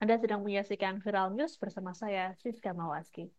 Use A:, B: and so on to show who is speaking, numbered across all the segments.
A: Anda sedang menyaksikan Viral News bersama saya, Siska Mawaski.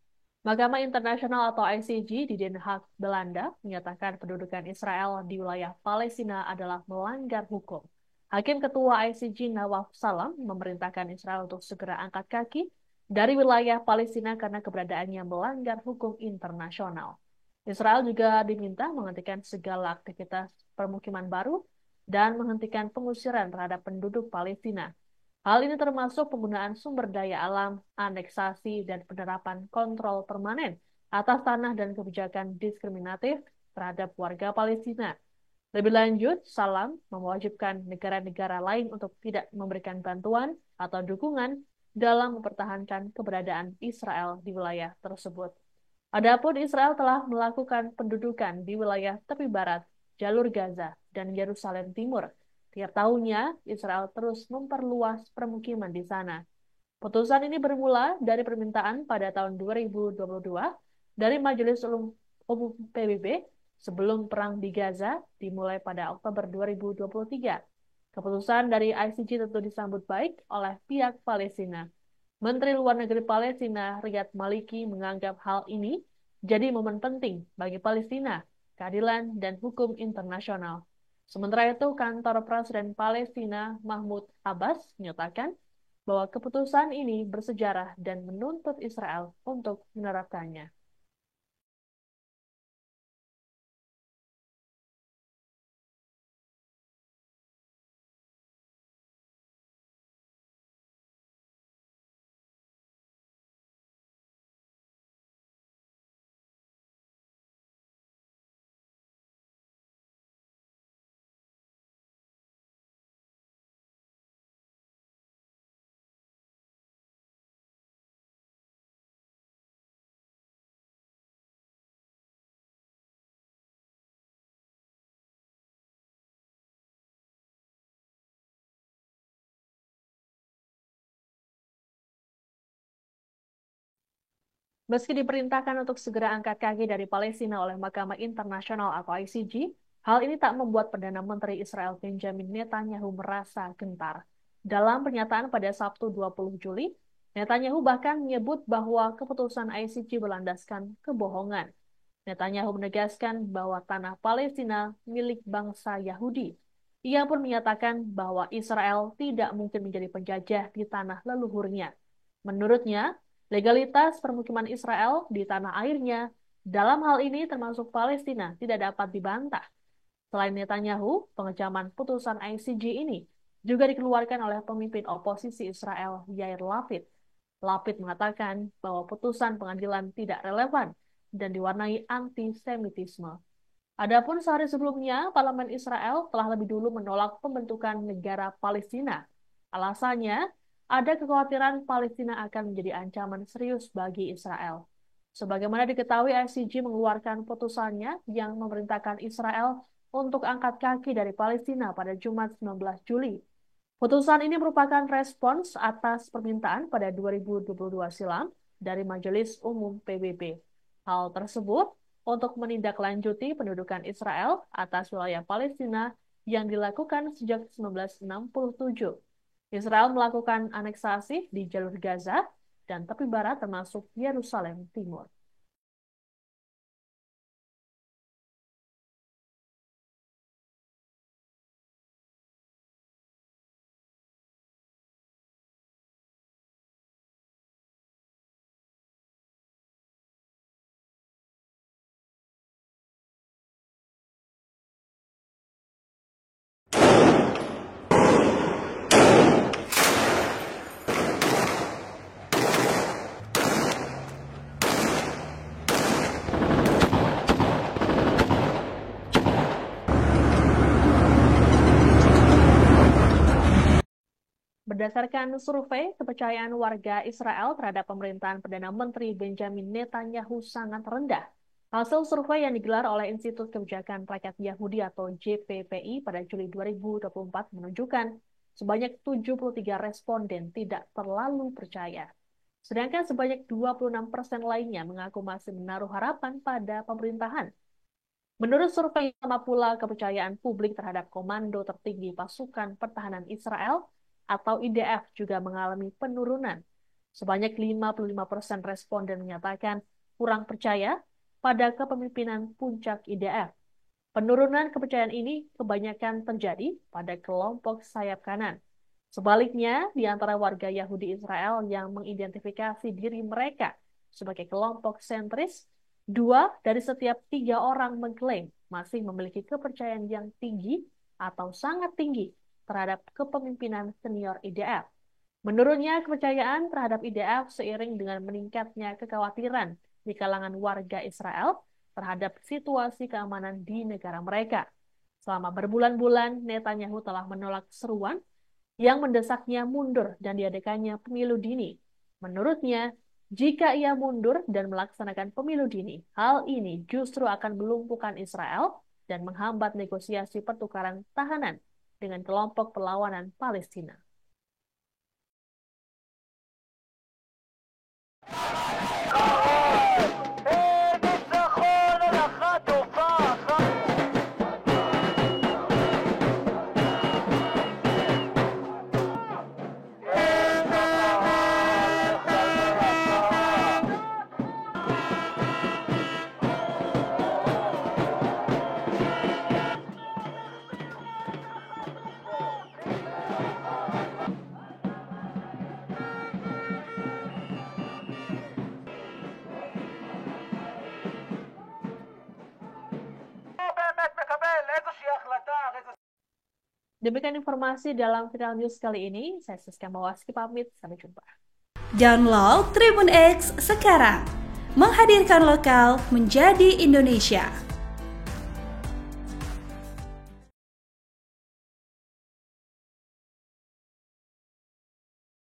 A: Mahkamah Internasional atau ICJ di Den Haag, Belanda, menyatakan pendudukan Israel di wilayah Palestina adalah melanggar hukum. Hakim Ketua ICJ Nawaf Salam memerintahkan Israel untuk segera angkat kaki dari wilayah Palestina karena keberadaannya melanggar hukum internasional. Israel juga diminta menghentikan segala aktivitas permukiman baru dan menghentikan pengusiran terhadap penduduk Palestina. Hal ini termasuk penggunaan sumber daya alam, aneksasi, dan penerapan kontrol permanen atas tanah dan kebijakan diskriminatif terhadap warga Palestina. Lebih lanjut, Salam mewajibkan negara-negara lain untuk tidak memberikan bantuan atau dukungan dalam mempertahankan keberadaan Israel di wilayah tersebut. Adapun Israel telah melakukan pendudukan di wilayah tepi barat, jalur Gaza, dan Yerusalem Timur. Tiap tahunnya, Israel terus memperluas permukiman di sana. Putusan ini bermula dari permintaan pada tahun 2022 dari Majelis Umum PBB sebelum perang di Gaza dimulai pada Oktober 2023. Keputusan dari ICJ tentu disambut baik oleh pihak Palestina. Menteri Luar Negeri Palestina, Riyad Maliki, menganggap hal ini jadi momen penting bagi Palestina, keadilan, dan hukum internasional. Sementara itu, kantor Presiden Palestina, Mahmud Abbas, menyatakan bahwa keputusan ini bersejarah dan menuntut Israel untuk menerapkannya. Meski diperintahkan untuk segera angkat kaki dari Palestina oleh Mahkamah Internasional atau ICJ, hal ini tak membuat Perdana Menteri Israel Benjamin Netanyahu merasa gentar. Dalam pernyataan pada Sabtu 20 Juli, Netanyahu bahkan menyebut bahwa keputusan ICJ berlandaskan kebohongan. Netanyahu menegaskan bahwa tanah Palestina milik bangsa Yahudi. Ia pun menyatakan bahwa Israel tidak mungkin menjadi penjajah di tanah leluhurnya. Menurutnya, legalitas permukiman Israel di tanah airnya dalam hal ini termasuk Palestina tidak dapat dibantah. Selain Netanyahu, pengecaman putusan ICJ ini juga dikeluarkan oleh pemimpin oposisi Israel, Yair Lapid. Lapid mengatakan bahwa putusan pengadilan tidak relevan dan diwarnai antisemitisme. Adapun sehari sebelumnya, Parlemen Israel telah lebih dulu menolak pembentukan negara Palestina. Alasannya, ada kekhawatiran Palestina akan menjadi ancaman serius bagi Israel. Sebagaimana diketahui, ICJ mengeluarkan putusannya yang memerintahkan Israel untuk angkat kaki dari Palestina pada Jumat 19 Juli. Putusan ini merupakan respons atas permintaan pada 2022 silam dari Majelis Umum PBB. Hal tersebut untuk menindaklanjuti pendudukan Israel atas wilayah Palestina yang dilakukan sejak 1967. Israel melakukan aneksasi di jalur Gaza dan tepi barat termasuk Yerusalem Timur. Berdasarkan survei, kepercayaan warga Israel terhadap pemerintahan Perdana Menteri Benjamin Netanyahu sangat rendah. Hasil survei yang digelar oleh Institut Kebijakan Rakyat Yahudi atau JPPI pada Juli 2024 menunjukkan sebanyak 73 responden tidak terlalu percaya. Sedangkan sebanyak 26% lainnya mengaku masih menaruh harapan pada pemerintahan. Menurut survei sama pula kepercayaan publik terhadap komando tertinggi pasukan pertahanan Israel atau IDF juga mengalami penurunan. Sebanyak 55% responden menyatakan kurang percaya pada kepemimpinan puncak IDF. Penurunan kepercayaan ini kebanyakan terjadi pada kelompok sayap kanan. Sebaliknya, di antara warga Yahudi Israel yang mengidentifikasi diri mereka sebagai kelompok sentris, 2 dari setiap 3 orang mengklaim masih memiliki kepercayaan yang tinggi atau sangat tinggi terhadap kepemimpinan senior IDF. Menurunnya kepercayaan terhadap IDF seiring dengan meningkatnya kekhawatiran di kalangan warga Israel terhadap situasi keamanan di negara mereka. Selama berbulan-bulan, Netanyahu telah menolak seruan yang mendesaknya mundur dan diadakannya pemilu dini. Menurutnya, jika ia mundur dan melaksanakan pemilu dini, hal ini justru akan melumpuhkan Israel dan menghambat negosiasi pertukaran tahanan dengan kelompok perlawanan Palestina. Demikian informasi dalam Viral News kali ini. Saya Siska Mawaski pamit. Sampai jumpa.
B: Download Tribun X sekarang. Menghadirkan lokal menjadi Indonesia.